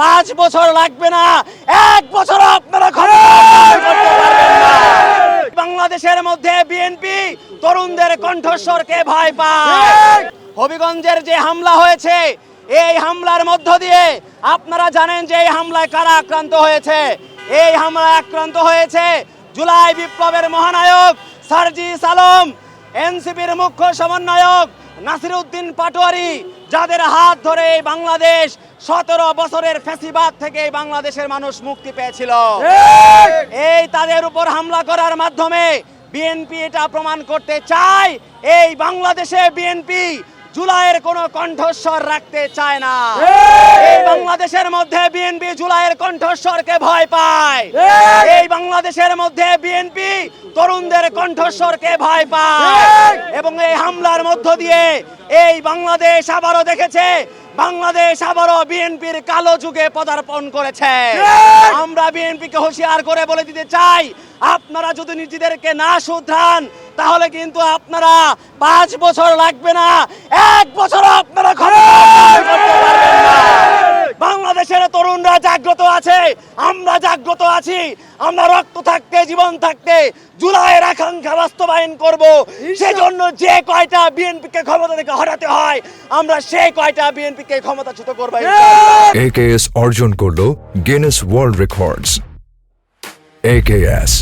5 বছর লাগবে না, 1 বছর আপনারা ক্ষমতা করতে পারবেন না। বাংলাদেশের মধ্যে বিএনপি তরুণদের কণ্ঠস্বরকে ভয় পায়। হবিগঞ্জের যে হামলা হয়েছে, এই হামলার মধ্য দিয়ে আপনারা জানেন যে এই হামলায় কারা আক্রান্ত হয়েছে। এই হামলায় আক্রান্ত হয়েছে জুলাই বিপ্লবের মহানায়ক সার্জিস আলম, এনসিপির মুখ্য সমন্বয়ক নাসিরউদ্দিন পাটোয়ারি, যাদের হাত ধরে এই বাংলাদেশ 17 বছরের ফ্যাসিবাদ থেকে বাংলাদেশের মানুষ মুক্তি পেয়েছিল। এই তাদের উপর হামলা করার মাধ্যমে বিএনপি এটা প্রমাণ করতে চায় এই বাংলাদেশে বিএনপি জুলাইয়ের কোনো কণ্ঠস্বর রাখতে চায় না। এই বাংলাদেশের মধ্যে বিএনপি জুলাইয়ের কণ্ঠস্বরকে ভয় পায়। এই বাংলাদেশের মধ্যে বিএনপি তরুণদের কণ্ঠস্বরকে ভয় পায়। এবং এই হামলার মধ্য দিয়ে এই বাংলাদেশ আবারও দেখেছে, বাংলাদেশ আবারও বিএনপির কালো যুগে পদার্পণ করেছে। আমরা বিএনপিকে হুঁশিয়ার করে বলে দিতে চাই, আপনারা যদি নিজেদেরকে না শুধরান তাহলে কিন্তু আপনারা 5 বছর লাগবে না, 1 বছর আপনারা ক্ষমতা করতে পারবেন না। বাংলাদেশের তরুণরা জাগ্রত আছে, আমরা জাগ্রত আছি। আমরা রক্ত থাকতে, জীবন থাকতে জুলাইয়ের আকাঙ্ক্ষা বাস্তবায়ন করব। সেজন্য যে কয়টা বিএনপিকে ক্ষমতা থেকে হটাতে হয়, আমরা সেই কয়টা বিএনপিকে ক্ষমতাচ্যুত করব। AKS অর্জন করলো গিনেস ওয়ার্ল্ড রেকর্ডস। AKS